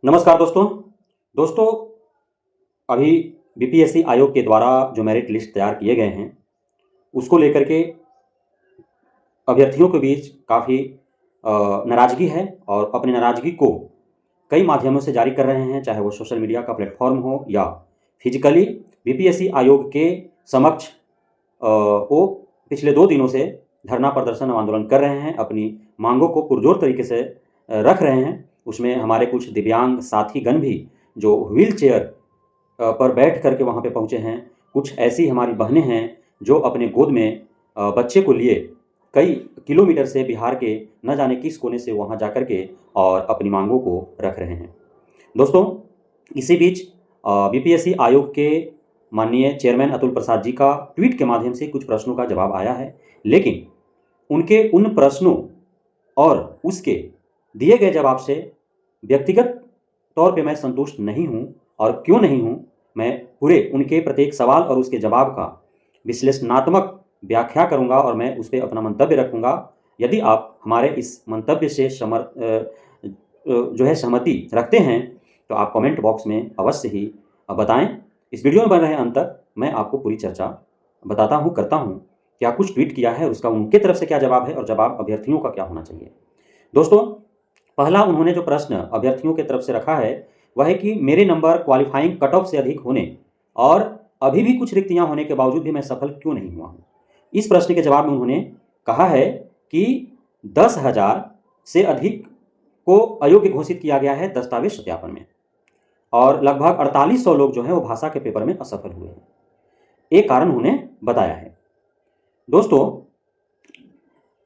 नमस्कार दोस्तों। दोस्तों, अभी बीपीएससी आयोग के द्वारा जो मेरिट लिस्ट तैयार किए गए हैं, उसको लेकर के अभ्यर्थियों के बीच काफ़ी नाराज़गी है और अपनी नाराज़गी को कई माध्यमों से जारी कर रहे हैं, चाहे वो सोशल मीडिया का प्लेटफॉर्म हो या फिजिकली बीपीएससी आयोग के समक्ष वो पिछले 2 दिनों से धरना प्रदर्शन और आंदोलन कर रहे हैं, अपनी मांगों को पुरजोर तरीके से रख रहे हैं। उसमें हमारे कुछ दिव्यांग साथीगण भी जो व्हील चेयर पर बैठ कर के वहाँ पे पहुँचे हैं। कुछ ऐसी हमारी बहनें हैं जो अपने गोद में बच्चे को लिए कई किलोमीटर से बिहार के न जाने किस कोने से वहाँ जा कर के और अपनी मांगों को रख रहे हैं। दोस्तों, इसी बीच बीपीएससी आयोग के माननीय चेयरमैन अतुल प्रसाद जी का ट्वीट के माध्यम से कुछ प्रश्नों का जवाब आया है, लेकिन उनके उन प्रश्नों और उसके दिए गए जवाब से व्यक्तिगत तौर पे मैं संतुष्ट नहीं हूँ। और क्यों नहीं हूँ, मैं पूरे उनके प्रत्येक सवाल और उसके जवाब का विश्लेषणात्मक व्याख्या करूँगा और मैं उस पे अपना मंतव्य रखूँगा। यदि आप हमारे इस मंतव्य से सहमति रखते हैं तो आप कमेंट बॉक्स में अवश्य ही बताएं। इस वीडियो में बन रहे अंत तक मैं आपको पूरी चर्चा बताता हूँ, करता हूँ क्या कुछ ट्वीट किया है, उसका उनके तरफ से क्या जवाब है और जवाब अभ्यर्थियों का क्या होना चाहिए। दोस्तों, पहला उन्होंने जो प्रश्न अभ्यर्थियों की तरफ से रखा है वह है कि मेरे नंबर क्वालिफाइंग कट ऑफ से अधिक होने और अभी भी कुछ रिक्तियां होने के बावजूद भी मैं सफल क्यों नहीं हुआ हूँ। इस प्रश्न के जवाब में उन्होंने कहा है कि 10,000 से अधिक को अयोग्य घोषित किया गया है दस्तावेज सत्यापन में और लगभग 4800 लोग जो हैं वो भाषा के पेपर में असफल हुए हैं। एक कारण उन्होंने बताया है। दोस्तों,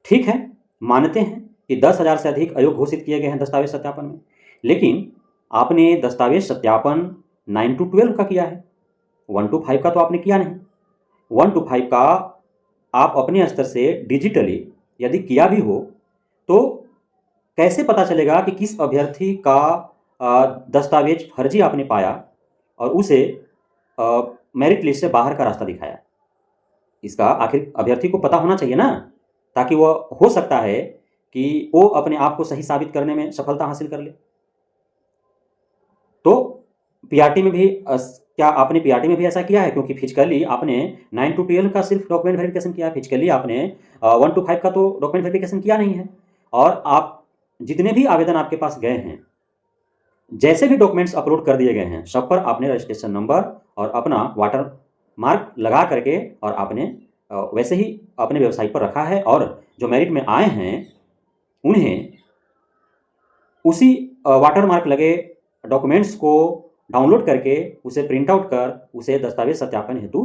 ठीक है, मानते हैं कि 10,000 से अधिक अयोग्य घोषित किए गए हैं दस्तावेज सत्यापन में, लेकिन आपने दस्तावेज सत्यापन 9 to 12 का किया है, 1 to 5 का तो आपने किया नहीं। 1 to 5 का आप अपने स्तर से डिजिटली यदि किया भी हो तो कैसे पता चलेगा कि किस अभ्यर्थी का दस्तावेज फर्जी आपने पाया और उसे मेरिट लिस्ट से बाहर का रास्ता दिखाया। इसका आखिर अभ्यर्थी को पता होना चाहिए ना, ताकि वह हो सकता है कि वो अपने आप को सही साबित करने में सफलता हासिल कर ले। तो पीआरटी में भी क्या आपने पीआरटी में भी ऐसा किया है? क्योंकि फिजिकली आपने 9 to 12 का सिर्फ डॉक्यूमेंट वेरिफिकेशन किया है, फिजिकली आपने 1 to 5 का तो डॉक्यूमेंट वेरिफिकेशन किया नहीं है। और आप जितने भी आवेदन आपके पास गए हैं, जैसे भी डॉक्यूमेंट्स अपलोड कर दिए गए हैं, सब पर आपने रजिस्ट्रेशन नंबर और अपना वाटर मार्क लगा करके और आपने वैसे ही अपने वेबसाइट पर रखा है और जो मेरिट में आए हैं उन्हें उसी वाटर मार्क लगे डॉक्यूमेंट्स को डाउनलोड करके उसे प्रिंट आउट कर उसे दस्तावेज सत्यापन हेतु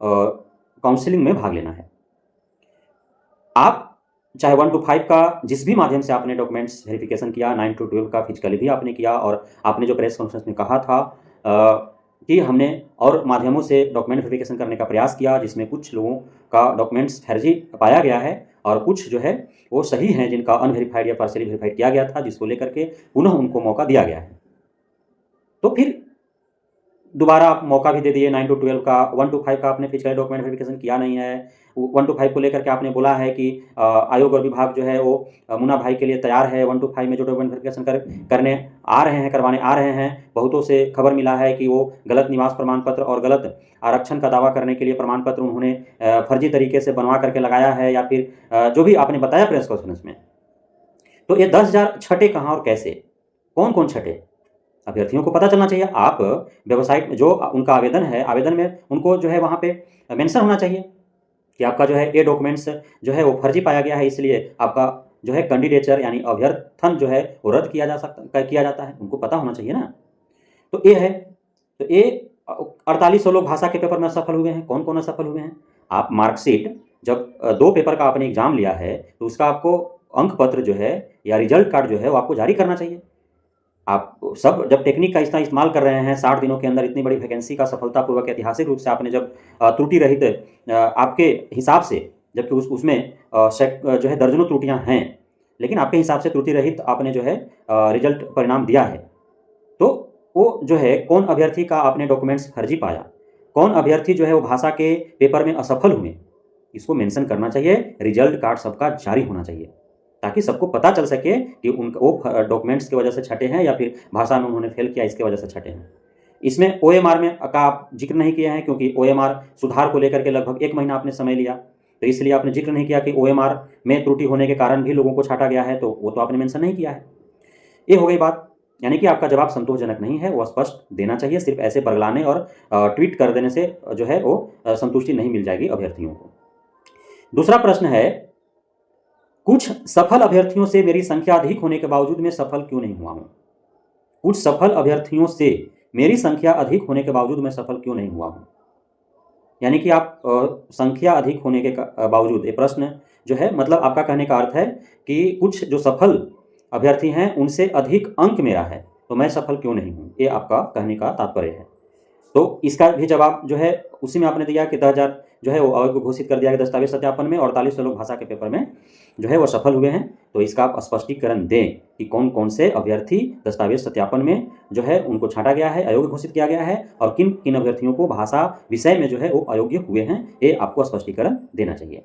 काउंसलिंग में भाग लेना है। आप चाहे 1 to 5 का जिस भी माध्यम से आपने डॉक्यूमेंट्स वेरिफिकेशन किया, 9 to 12 का फिजिकली भी आपने किया और आपने जो प्रेस कॉन्फ्रेंस में कहा था कि हमने और माध्यमों से डॉक्यूमेंट वेरिफिकेशन करने का प्रयास किया, जिसमें कुछ लोगों का डॉक्यूमेंट्स फर्जी पाया गया है और कुछ जो है वो सही हैं जिनका अनवेरीफाइड या पार्शियली वेरीफाइड किया गया था, जिसको लेकर के पुनः उनको मौका दिया गया है। तो फिर दोबारा आप मौका भी दे दिए 9 to 12 का। 1 to 5 का आपने फिजिकल डॉक्यूमेंट वेरिफिकेशन किया नहीं है। 1 to 5 को लेकर के आपने बोला है कि आयोग और विभाग जो है वो मुन्ना भाई के लिए तैयार है। 1 to 5 में जो डॉक्यूमेंट वेरिफिकेशन करने आ रहे हैं, करवाने आ रहे हैं, बहुतों से खबर मिला है कि वो गलत निवास प्रमाण पत्र और गलत आरक्षण का दावा करने के लिए प्रमाण पत्र उन्होंने फर्जी तरीके से बनवा करके लगाया है, या फिर जो भी आपने बताया प्रेस कॉन्फ्रेंस में। तो ये 10,000 छटे कहाँ और कैसे, कौन कौन छटे, अभ्यर्थियों को पता चलना चाहिए। आप वेबसाइट में जो उनका आवेदन है, आवेदन में उनको जो है वहाँ पे मेंशन होना चाहिए कि आपका जो है ये डॉक्यूमेंट्स जो है वो फर्जी पाया गया है, इसलिए आपका जो है कैंडिडेचर यानी अभ्यर्थन जो है वो रद्द किया जाता है। उनको पता होना चाहिए ना। तो ये है, तो ये 4800 लोग भाषा के पेपर में असफल हुए हैं। कौन कौन असफल हुए हैं? आप मार्कशीट जब 2 पेपर का आपने एग्जाम लिया है तो उसका आपको अंक पत्र जो है या रिजल्ट कार्ड जो है वो आपको जारी करना चाहिए। आप सब जब टेक्निक का इस्तेमाल कर रहे हैं, 60 दिनों के अंदर इतनी बड़ी वैकेंसी का सफलतापूर्वक ऐतिहासिक रूप से आपने जब त्रुटि रहित आपके हिसाब से, जबकि उसमें जो है दर्जनों त्रुटियां हैं, लेकिन आपके हिसाब से त्रुटि रहित आपने जो है रिजल्ट परिणाम दिया है, तो वो जो है कौन अभ्यर्थी का आपने डॉक्यूमेंट्स फर्जी पाया, कौन अभ्यर्थी जो है वो भाषा के पेपर में असफल हुए, इसको मेंशन करना चाहिए। रिजल्ट कार्ड सबका जारी होना चाहिए। ताकि सबको पता चल सके कि उनका वो डॉक्यूमेंट्स की वजह से छँटे हैं या फिर भाषा में उन्होंने फेल किया इसकी वजह से छँटे हैं। इसमें ओएमआर में का आप ज़िक्र नहीं किए हैं क्योंकि ओएमआर सुधार को लेकर के लगभग 1 महीना आपने समय लिया। तो इसलिए आपने ज़िक्र नहीं किया कि ओएमआर में त्रुटि होने के कारण भी लोगों को छाँटा गया है, तो वो तो आपने मेंशन नहीं किया है। ये हो गई बात, यानी कि आपका जवाब संतोषजनक नहीं है, वो स्पष्ट देना चाहिए। सिर्फ़ ऐसे बरगलाने और ट्वीट कर देने से जो है वो संतुष्टि नहीं मिल जाएगी अभ्यर्थियों को। दूसरा प्रश्न है, कुछ सफल अभ्यर्थियों से मेरी संख्या अधिक होने के बावजूद मैं सफल क्यों नहीं हुआ हूँ? कुछ सफल अभ्यर्थियों से मेरी संख्या अधिक होने के बावजूद मैं सफल क्यों नहीं हुआ हूँ? यानी कि आप संख्या अधिक होने के बावजूद, ये प्रश्न जो है मतलब आपका कहने का अर्थ है कि कुछ जो सफल अभ्यर्थी हैं उनसे अधिक अंक मेरा है, तो मैं सफल क्यों नहीं हूँ? ये आपका कहने का तात्पर्य है। तो इसका भी जवाब जो है उसी में आपने दिया कि 10,000 जो है वो अयोग्य घोषित कर दिया गया दस्तावेज सत्यापन में, और 48 लोग भाषा के पेपर में जो है वो सफल हुए हैं। तो इसका आप स्पष्टीकरण दें कि कौन कौन से अभ्यर्थी दस्तावेज सत्यापन में जो है उनको छाँटा गया है, अयोग्य घोषित किया गया है, और किन किन अभ्यर्थियों को भाषा विषय में जो है वो अयोग्य हुए हैं, ये आपको स्पष्टीकरण देना चाहिए।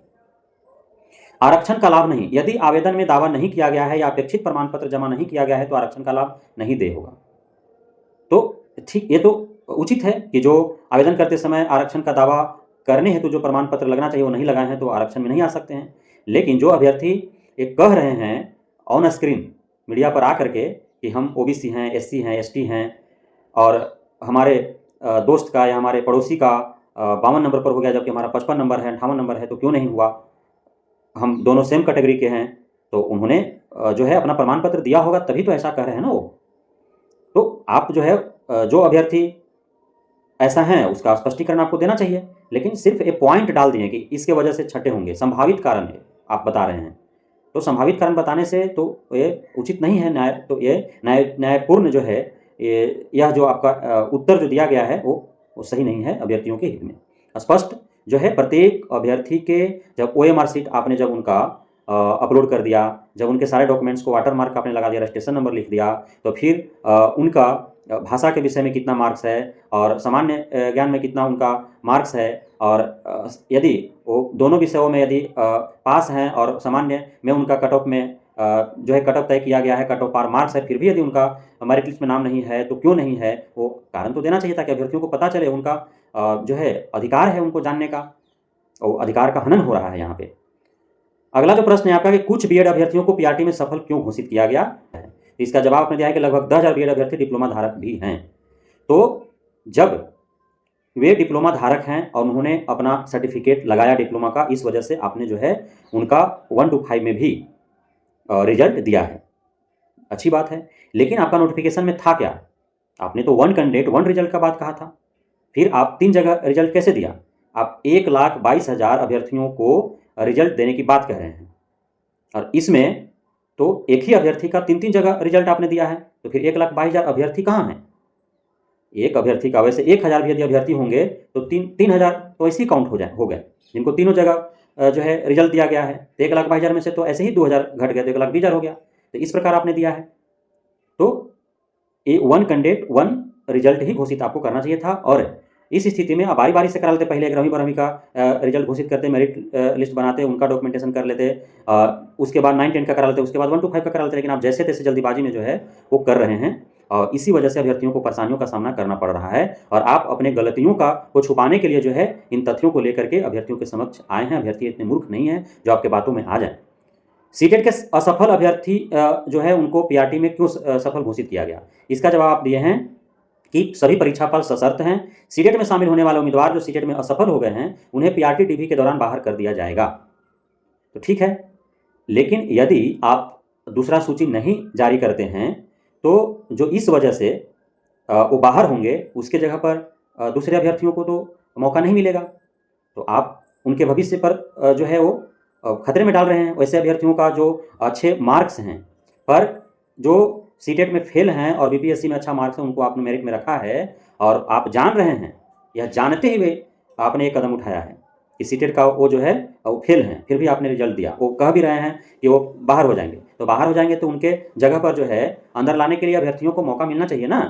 आरक्षण का लाभ नहीं, यदि आवेदन में दावा नहीं किया गया है या अपेक्षित प्रमाण पत्र जमा नहीं किया गया है तो आरक्षण का लाभ नहीं देय होगा। तो ठीक, ये तो उचित है कि जो आवेदन करते समय आरक्षण का दावा करने हेतु जो प्रमाण पत्र लगना चाहिए वो नहीं लगाए हैं तो आरक्षण में नहीं आ सकते हैं। लेकिन जो अभ्यर्थी ये कह रहे हैं ऑन स्क्रीन मीडिया पर आकर के कि हम ओबीसी हैं, एससी हैं, एसटी हैं, और हमारे दोस्त का या हमारे पड़ोसी का 52 नंबर पर हो गया जबकि हमारा 55 नंबर है, 58 नंबर है, तो क्यों नहीं हुआ? हम दोनों सेम कैटेगरी के हैं, तो उन्होंने जो है अपना प्रमाण पत्र दिया होगा तभी तो ऐसा कह रहे हैं ना वो। तो आप जो है जो अभ्यर्थी ऐसा है उसका स्पष्टीकरण आपको देना चाहिए, लेकिन सिर्फ एक पॉइंट डाल दिए कि इसके वजह से छठे होंगे, संभावित कारण है आप बता रहे हैं। तो संभावित कारण बताने से तो ये उचित नहीं है, तो ये न्यायपूर्ण जो है यह जो आपका उत्तर जो दिया गया है वो सही नहीं है अभ्यर्थियों के हित में। स्पष्ट जो है प्रत्येक अभ्यर्थी के जब ओएमआर शीट आपने जब उनका अपलोड कर दिया, जब उनके सारे डॉक्यूमेंट्स को वाटर मार्क आपने लगा दिया, रजिस्ट्रेशन नंबर लिख दिया, तो फिर उनका भाषा के विषय में कितना मार्क्स है और सामान्य ज्ञान में कितना उनका मार्क्स है, और यदि वो दोनों विषयों में यदि पास हैं और सामान्य में उनका कट ऑफ में जो है कट ऑफ तय किया गया है, कट ऑफ पार मार्क्स है, फिर भी यदि उनका मेरिट लिस्ट में नाम नहीं है तो क्यों नहीं है, वो कारण तो देना चाहिए ताकि अभ्यर्थियों को पता चले। उनका जो है अधिकार है उनको जानने का, और अधिकार का हनन हो रहा है यहाँ पे। अगला जो प्रश्न है आपका कि कुछ बीएड अभ्यर्थियों को पीआरटी में सफल क्यों घोषित किया गया है? इसका जवाब आपने दिया है कि लगभग 10,000 बीएड अभ्यर्थी डिप्लोमा धारक भी हैं। तो जब वे डिप्लोमा धारक हैं और उन्होंने अपना सर्टिफिकेट लगाया डिप्लोमा का, इस वजह से आपने जो है उनका 1 to 5 में भी रिजल्ट दिया है, अच्छी बात है। लेकिन आपका नोटिफिकेशन में था क्या? आपने तो 1 कैंडिडेट 1 रिजल्ट का बात कहा था, फिर आप 3 जगह रिजल्ट कैसे दिया? आप 1,22,000 अभ्यर्थियों को रिजल्ट देने की बात कह रहे हैं, और इसमें तो एक ही अभ्यर्थी का 3-3 जगह रिजल्ट आपने दिया है, तो फिर 1,22,000 अभ्यर्थी कहाँ हैं? एक अभ्यर्थी का वैसे 1,000 भी यदि अभ्यर्थी होंगे तो 3,000 तो ऐसे ही काउंट हो गए जिनको तीनों जगह जो है रिजल्ट दिया गया है। तो 1,22,000 में से तो ऐसे ही 2,000 घट गए तो 1,20,000 हो गया। तो इस प्रकार आपने दिया है, तो ये 1 कैंडिडेट 1 रिजल्ट ही घोषित आपको करना चाहिए था। और इस स्थिति में आप बारी-बारी से करा लेते, पहले एक रमी-बरहमी का रिजल्ट घोषित करते, मेरिट लिस्ट बनाते, उनका डॉक्यूमेंटेशन कर लेते, उसके बाद 9-10 का करा लेते, उसके बाद 1 to 5 का करा लेते, लेकिन आप जैसे-तैसे जल्दीबाजी में जो है वो कर रहे हैं, और इसी वजह से अभ्यर्थियों को परेशानियों का सामना करना पड़ रहा है। और आप अपने गलतियों को छुपाने के लिए जो है इन तथ्यों को लेकर के अभ्यर्थियों के समक्ष आए हैं। अभ्यर्थी इतने मूर्ख नहीं हैं जो आपके बातों में आ जाए। सीटेट के असफल अभ्यर्थी जो है उनको पीआरटी में क्यों सफल घोषित किया गया? इसका जवाब आप दिए हैं कि सभी परीक्षाफल सशर्त हैं। सीटेट में शामिल होने वाले उम्मीदवार जो सीटेट में असफल हो गए हैं उन्हें पीआरटी डीवी के दौरान बाहर कर दिया जाएगा। तो ठीक है, लेकिन यदि आप दूसरा सूची नहीं जारी करते हैं तो जो इस वजह से वो बाहर होंगे उसके जगह पर दूसरे अभ्यर्थियों को तो मौका नहीं मिलेगा, तो आप उनके भविष्य पर जो है वो खतरे में डाल रहे हैं। वैसे अभ्यर्थियों का जो अच्छे मार्क्स हैं पर जो सीटेट में फेल हैं और बीपीएससी में अच्छा मार्क्स है उनको आपने मेरिट में रखा है, और आप जान रहे हैं, यह जानते हुए आपने एक कदम उठाया है कि सीटेट का वो जो है वो फेल हैं, फिर भी आपने रिजल्ट दिया। वो कह भी रहे हैं कि वो बाहर हो जाएंगे, तो बाहर हो जाएंगे तो उनके जगह पर जो है अंदर लाने के लिए अभ्यर्थियों को मौका मिलना चाहिए ना।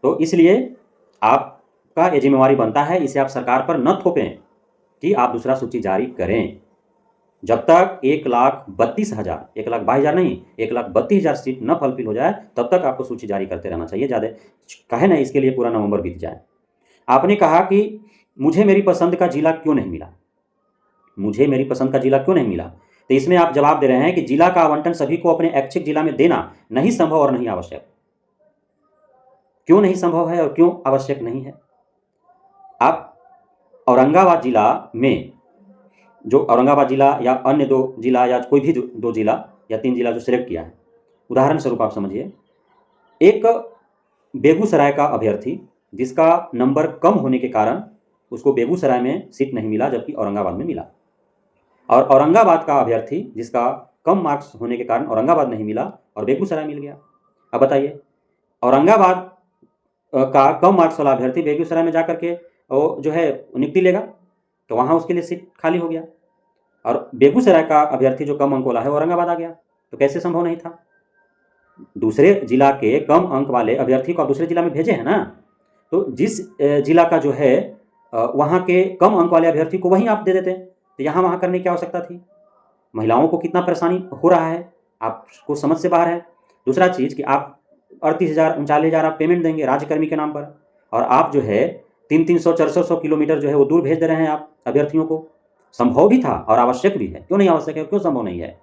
तो इसलिए आपका ये जिम्मेवारी बनता है, इसे आप सरकार पर न थोपें कि आप दूसरा सूची जारी करें। जब तक 1,32,000, 1,22,000 नहीं, 1,32,000 सीट न फुलफिल हो जाए तब तक आपको सूची जारी करते रहना चाहिए। ज़्यादा कहे ना इसके लिए पूरा नवंबर बीत जाए। आपने कहा कि मुझे मेरी पसंद का जिला क्यों नहीं मिला, मुझे मेरी पसंद का जिला क्यों नहीं मिला। तो इसमें आप जवाब दे रहे हैं कि जिला का आवंटन सभी को अपने ऐच्छिक जिला में देना नहीं संभव और नहीं आवश्यक। क्यों नहीं संभव है और क्यों आवश्यक नहीं है? आप औरंगाबाद जिला में, जो औरंगाबाद जिला या अन्य 2 जिला या कोई भी 2 जिला या 3 जिला जो सिलेक्ट किया है, उदाहरण स्वरूप आप समझिए, एक बेगूसराय का अभ्यर्थी जिसका नंबर कम होने के कारण उसको बेगूसराय में सीट नहीं मिला जबकि औरंगाबाद में मिला, और औरंगाबाद का अभ्यर्थी जिसका कम मार्क्स होने के कारण औरंगाबाद नहीं मिला और बेगूसराय मिल गया। अब बताइए, औरंगाबाद का कम मार्क्स वाला अभ्यर्थी बेगूसराय में जाकर के वो जो है नियुक्ति लेगा तो वहाँ उसके लिए सीट खाली हो गया, और बेगूसराय का अभ्यर्थी जो कम अंक वाला है औरंगाबाद आ गया। तो कैसे संभव नहीं था? दूसरे जिला के कम अंक वाले अभ्यर्थी को आप दूसरे जिला में भेजे हैं ना, तो जिस जिला का जो है वहाँ के कम अंक वाले अभ्यर्थी को वहीं आप दे देते, तो यहाँ वहाँ करने की आवश्यकता थी। महिलाओं को कितना परेशानी हो रहा है आपको समझ से बाहर है। दूसरा चीज़ कि आप 38,000 39,000 आप पेमेंट देंगे राज्यकर्मी के नाम पर, और आप जो है 300 400 किलोमीटर जो है वो दूर भेज दे रहे हैं आप अभ्यर्थियों को। संभव भी था और आवश्यक भी है। क्यों नहीं आवश्यक है, क्यों संभव नहीं है?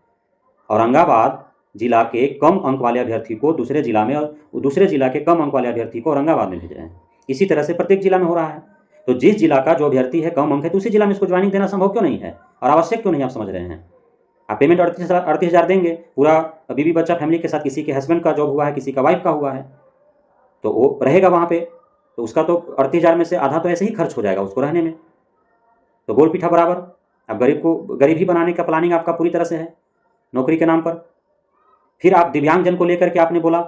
औरंगाबाद जिला के कम अंक वाले अभ्यर्थी को दूसरे जिला में और दूसरे जिला के कम अंक वाले अभ्यर्थी को औरंगाबाद में भेज रहे हैं। इसी तरह से प्रत्येक जिला में हो रहा है। तो जिस जिला का जो अभ्यर्थी है कम अंक है तो उसी जिला में इसको ज्वाइनिंग देना संभव क्यों नहीं है और आवश्यक क्यों नहीं, आप समझ रहे हैं? आप पेमेंट 38,000 देंगे, पूरा बीवी बच्चा फैमिली के साथ, किसी के हस्बैंड का जॉब हुआ है, किसी का वाइफ का हुआ है, तो वो रहेगा वहाँ पे, तो उसका तो 38,000 में से आधा तो ऐसे ही खर्च हो जाएगा उसको रहने में। तो गोल पीठा बराबर। अब गरीब को गरीब ही बनाने का प्लानिंग आपका पूरी तरह से है नौकरी के नाम पर। फिर आप दिव्यांगजन को लेकर के आपने बोला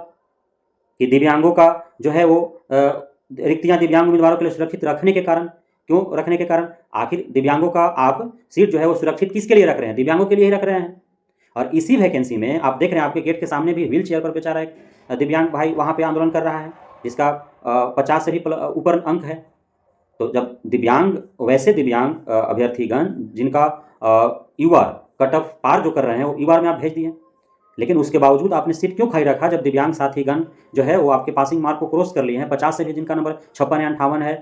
कि दिव्यांगों का जो है वो रिक्तियाँ दिव्यांग उम्मीदवारों के लिए सुरक्षित रखने के कारण, क्यों रखने के कारण? आखिर दिव्यांगों का आप सीट जो है वो सुरक्षित किसके लिए रख रहे हैं? दिव्यांगों के लिए ही रख रहे हैं। और इसी वैकेंसी में आप देख रहे हैं आपके गेट के सामने भी व्हील चेयर पर बेचारा एक दिव्यांग भाई वहाँ पे आंदोलन कर रहा है, जिसका 50 से भी ऊपर अंक है। तो जब दिव्यांग, वैसे दिव्यांग अभ्यर्थीगण जिनका यूआर कट ऑफ पार जो कर रहे हैं वो यूआर में आप भेज दिए, लेकिन उसके बावजूद आपने सीट क्यों खाली रखा जब दिव्यांग साथीगण जो है वो आपके पासिंग मार्क को क्रॉस कर लिए हैं, 50 से भी जिनका नंबर 56 या 58 है।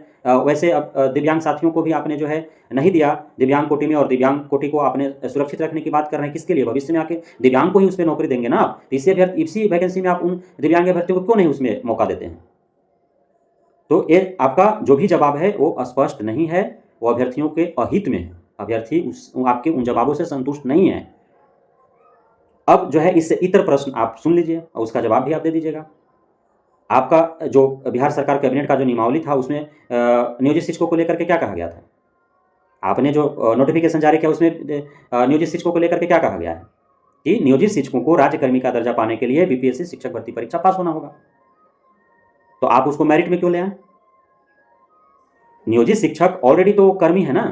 वैसे अब दिव्यांग साथियों को भी आपने जो है नहीं दिया दिव्यांग कोटि में, और दिव्यांग कोटि को आपने सुरक्षित रखने की बात कर रहे हैं। किसके लिए? भविष्य में आके दिव्यांग को ही उस पर नौकरी देंगे ना आप, तो इसी वैकेंसी में आप उन दिव्यांग अभ्यर्थियों को क्यों नहीं उसमें मौका देते हैं? तो ये आपका जो भी जवाब है वो स्पष्ट नहीं है, वो अभ्यर्थियों के अहित में है। अभ्यर्थी आपके उन जवाबों से संतुष्ट नहीं है। अब जो है इससे इतर प्रश्न आप सुन लीजिए और उसका जवाब भी आप दे दीजिएगा। आपका जो बिहार सरकार कैबिनेट का जो नियमावली था उसमें नियोजित शिक्षकों को लेकर के क्या कहा गया था? आपने जो नोटिफिकेशन जारी किया उसमें नियोजित शिक्षकों को लेकर के क्या कहा गया है कि नियोजित शिक्षकों को राज्यकर्मी का दर्जा पाने के लिए बीपीएससी शिक्षक भर्ती परीक्षा पास होना होगा। तो आप उसको मेरिट में क्यों ले आए? नियोजित शिक्षक ऑलरेडी तो कर्मी है ना,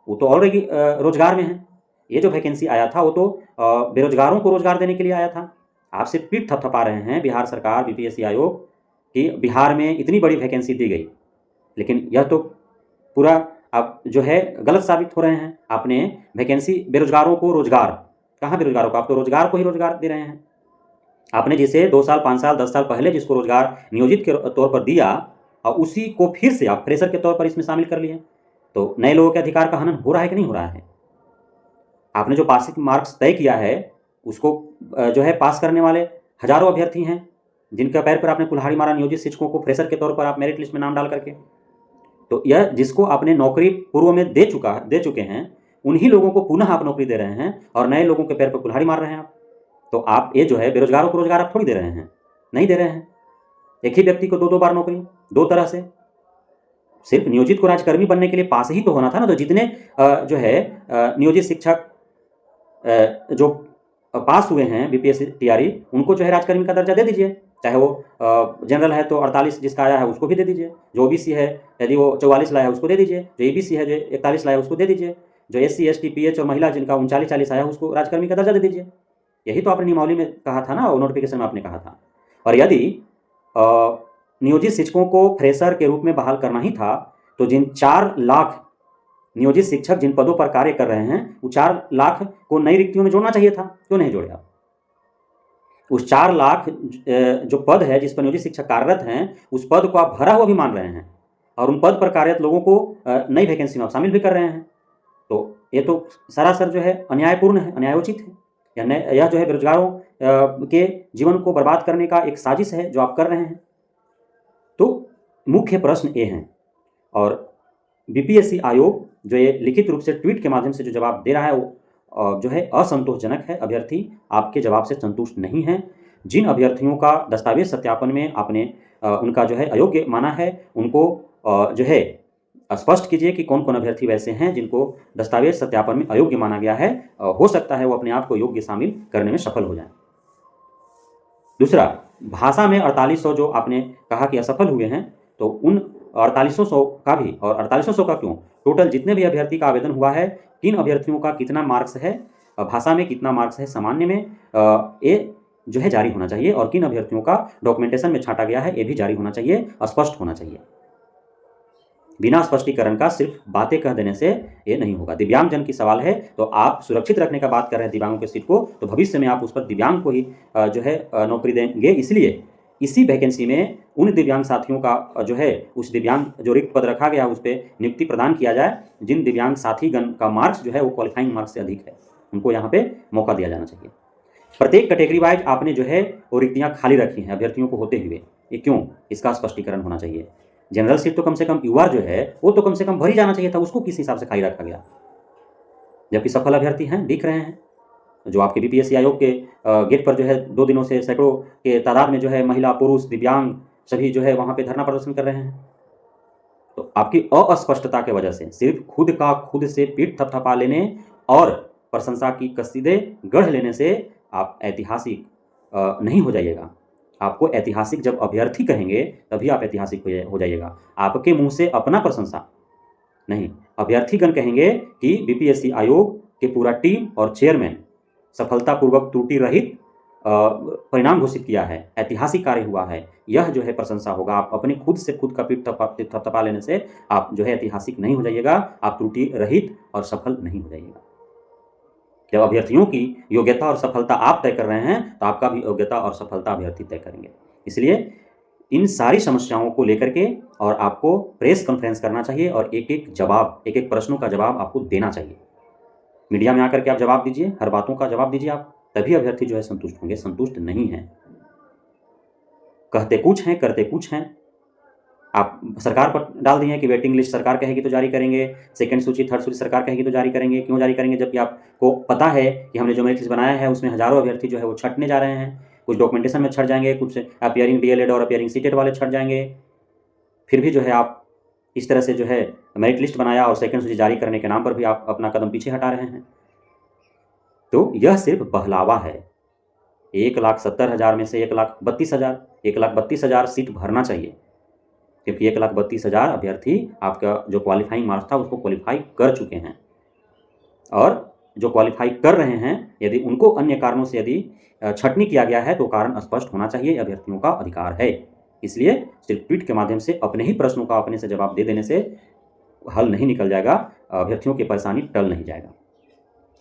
वो तो ऑलरेडी रोजगार में है। ये जो वैकेंसी आया था वो तो बेरोजगारों को रोजगार देने के लिए आया था। आप सिर्फ पीठ थपथपा रहे हैं बिहार सरकार, बीपीएससी आयोग, कि बिहार में इतनी बड़ी वैकेंसी दी गई, लेकिन यह तो पूरा आप जो है गलत साबित हो रहे हैं। आपने वैकेंसी बेरोजगारों को रोजगार, कहाँ बेरोजगारों को? आप तो रोजगार को ही रोजगार दे रहे हैं। आपने जिसे 2 साल 5 साल 10 साल पहले जिसको रोजगार नियोजित के तौर पर दिया और उसी को फिर से आप फ्रेशर के तौर पर इसमें शामिल कर लिए, तो नए लोगों के अधिकार का हनन हो रहा है कि नहीं हो रहा है? आपने जो पासिंग मार्क्स तय किया है उसको जो है पास करने वाले हजारों अभ्यर्थी हैं जिनका पैर पर आपने कुल्हाड़ी मारा नियोजित शिक्षकों को फ्रेशर के तौर पर आप मेरिट लिस्ट में नाम डाल करके। तो यह जिसको आपने नौकरी पूर्व में दे चुके हैं उन्हीं लोगों को पुनः आप नौकरी दे रहे हैं और नए लोगों के पैर पर कुल्हाड़ी मार रहे हैं आप। तो आप ये जो है बेरोजगारों को रोजगार आप थोड़ी दे रहे हैं, नहीं दे रहे हैं। एक ही व्यक्ति को 2-2 बार नौकरी, 2 तरह से। सिर्फ नियोजित को राजकर्मी बनने के लिए पास ही तो होना था ना। तो जितने जो है नियोजित शिक्षक जो पास हुए हैं बीपीएससी टीआरई, उनको जो है राजकर्मी का दर्जा दे दीजिए। चाहे वो जनरल है तो 48 जिसका आया है उसको भी दे दीजिए, जो ओबीसी है यदि वो 44 लाया है उसको दे दीजिए, जो एबीसी है जो 41 लाया है उसको दे दीजिए, जो एससी एसटी पीएच और महिला जिनका 39-40 आया है उसको राजकर्मी का दर्जा दे दीजिए। यही तो आपने नियमावली में कहा था ना, और नोटिफिकेशन में आपने कहा था। और यदि नियोजित शिक्षकों को फ्रेशर के रूप में बहाल करना ही था तो जिन 4 लाख नियोजित शिक्षक जिन पदों पर कार्य कर रहे हैं, वो 4 लाख को नई रिक्तियों में जोड़ना चाहिए था, क्यों नहीं जोड़े आप? उस 4 लाख जो पद है जिस पर नियोजित शिक्षक कार्यरत हैं, उस पद को आप भरा हुआ भी मान रहे हैं और उन पद पर कार्यरत लोगों को नई वैकेंसी में आप शामिल भी कर रहे हैं। तो ये तो सरासर जो है अन्यायपूर्ण है, अन्यायोचित है। यह जो है बेरोजगारों के जीवन को बर्बाद करने का एक साजिश है जो आप कर रहे हैं। तो मुख्य प्रश्न ये हैं और बीपीएससी आयोग जो ये लिखित रूप से ट्वीट के माध्यम से जो जवाब दे रहा है वो जो है असंतोषजनक है। अभ्यर्थी आपके जवाब से संतुष्ट नहीं हैं। जिन अभ्यर्थियों का दस्तावेज सत्यापन में आपने उनका जो है अयोग्य माना है, उनको जो है स्पष्ट कीजिए कि कौन कौन अभ्यर्थी वैसे हैं जिनको दस्तावेज सत्यापन में अयोग्य माना गया है। हो सकता है वो अपने आप को योग्य शामिल करने में सफल हो जाए। दूसरा, भाषा में 4800 जो आपने कहा कि असफल हुए हैं, तो उन 4800 का भी, और 4800 का क्यों, टोटल जितने भी अभ्यर्थी का आवेदन हुआ है, किन अभ्यर्थियों का कितना मार्क्स है, भाषा में कितना मार्क्स है, सामान्य में, ये जो है जारी होना चाहिए और किन अभ्यर्थियों का डॉक्यूमेंटेशन में छांटा गया है ये भी जारी होना चाहिए, स्पष्ट होना चाहिए। बिना स्पष्टीकरण का सिर्फ बातें कह देने से ये नहीं होगा। दिव्यांगजन की सवाल है तो आप सुरक्षित रखने का बात कर रहे हैं दिव्यांगों के सीट को, तो भविष्य में आप उस पर दिव्यांग को ही जो है नौकरी देंगे। इसलिए इसी वैकेंसी में उन दिव्यांग साथियों का जो है, उस दिव्यांग जो रिक्त पद रखा गया उस पर नियुक्ति प्रदान किया जाए जिन दिव्यांग साथीगण का मार्क्स जो है वो क्वालिफाइंग मार्क्स से अधिक है, उनको यहाँ पे मौका दिया जाना चाहिए। प्रत्येक कैटेगरी वाइज आपने जो है वो रिक्तियाँ खाली रखी हैं अभ्यर्थियों को होते हुए, ये क्यों, इसका स्पष्टीकरण होना चाहिए। जनरल सीट तो कम से कम युवा जो है वो तो कम से कम भर ही जाना चाहिए था, उसको किस हिसाब से खाली रखा गया, जबकि सफल अभ्यर्थी हैं, दिख रहे हैं। जो आपके बीपीएससी आयोग के गेट पर जो है 2 दिनों से सैकड़ों के तादाद में जो है महिला, पुरुष, दिव्यांग सभी जो है वहाँ पे धरना प्रदर्शन कर रहे हैं। तो आपकी अस्पष्टता के वजह से सिर्फ खुद से पीठ थपथपा लेने और प्रशंसा की कसीदे गढ़ लेने से आप ऐतिहासिक नहीं हो जाइएगा। आपको ऐतिहासिक जब अभ्यर्थी कहेंगे तभी आप ऐतिहासिक हो जाइएगा। आपके मुंह से अपना प्रशंसा नहीं, अभ्यर्थीगण कहेंगे कि बीपीएससी आयोग के पूरा टीम और चेयरमैन सफलतापूर्वक त्रुटि रहित परिणाम घोषित किया है, ऐतिहासिक कार्य हुआ है, यह जो है प्रशंसा होगा। आप अपने खुद से खुद का पीठ थपथपा लेने से आप जो है ऐतिहासिक नहीं हो जाइएगा, आप त्रुटि रहित और सफल नहीं हो जाइएगा। जब अभ्यर्थियों की योग्यता और सफलता आप तय कर रहे हैं तो आपका भी योग्यता और सफलता अभ्यर्थी तय करेंगे। इसलिए इन सारी समस्याओं को लेकर के और आपको प्रेस कॉन्फ्रेंस करना चाहिए और एक एक प्रश्नों का जवाब आपको देना चाहिए। मीडिया में आकर के आप जवाब दीजिए, हर बातों का जवाब दीजिए आप, तभी अभ्यर्थी जो है संतुष्ट होंगे। संतुष्ट नहीं हैं, कहते कुछ हैं करते कुछ हैं। आप सरकार पर डाल दिए कि वेटिंग लिस्ट सरकार कहेगी तो जारी करेंगे, सेकंड सूची, थर्ड सूची सरकार कहेगी तो जारी करेंगे। क्यों जारी करेंगे, जबकि आपको पता है कि हमने जो मेरिट लिस्ट बनाया है उसमें हज़ारों अभ्यर्थी जो है वो छंटने जा रहे हैं। कुछ डॉक्यूमेंटेशन में छट जाएंगे, कुछ अपीयरिंग डीएलएड और अपीयरिंग सीटेड वाले छट जाएंगे। फिर भी जो है आप इस तरह से जो है मेरिट लिस्ट बनाया और सेकंड सूची जारी करने के नाम पर भी आप अपना कदम पीछे हटा रहे हैं। तो यह सिर्फ बहलावा है। 1,70,000 में से 1,32,000 सीट भरना चाहिए, क्योंकि 1,32,000 अभ्यर्थी आपका जो क्वालिफाइंग मार्क्स था उसको क्वालिफाई कर चुके हैं, और जो क्वालिफाई कर रहे हैं यदि उनको अन्य कारणों से यदि छटनी किया गया है तो कारण स्पष्ट होना चाहिए। अभ्यर्थियों का अधिकार है। इसलिए सिर्फ ट्वीट के माध्यम से अपने ही प्रश्नों का अपने से जवाब दे देने से हल नहीं निकल जाएगा, अभ्यर्थियों की परेशानी टल नहीं जाएगा।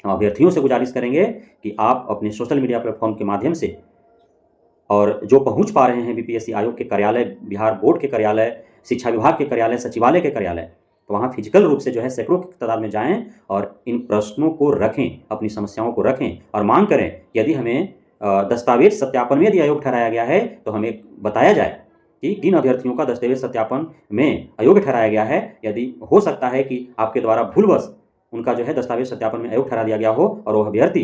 हम अभ्यर्थियों से गुजारिश करेंगे कि आप अपने सोशल मीडिया प्लेटफॉर्म के माध्यम से और जो पहुंच पा रहे हैं बीपीएससी आयोग के कार्यालय, बिहार बोर्ड के कार्यालय, शिक्षा विभाग के कार्यालय, सचिवालय के कार्यालय, तो वहाँ फिजिकल रूप से जो है सैकड़ों की तादाद में जाएं और इन प्रश्नों को रखें, अपनी समस्याओं को रखें और मांग करें। यदि हमें दस्तावेज सत्यापन में यदि अयोग्य ठहराया गया है तो हमें बताया जाए कि किन अभ्यर्थियों का दस्तावेज सत्यापन में अयोग्य ठहराया गया है। यदि हो सकता है कि आपके द्वारा भूलवश उनका जो है दस्तावेज सत्यापन में अयोग्य ठहरा दिया गया हो और वो अभ्यर्थी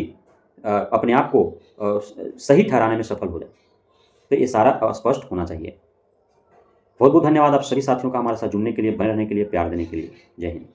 अपने आप को सही ठहराने में सफल हो जाए, तो ये सारा स्पष्ट होना चाहिए। बहुत बहुत धन्यवाद आप सभी साथियों का हमारे साथ जुड़ने के लिए, बने रहने के लिए, प्यार देने के लिए। जय हिंद।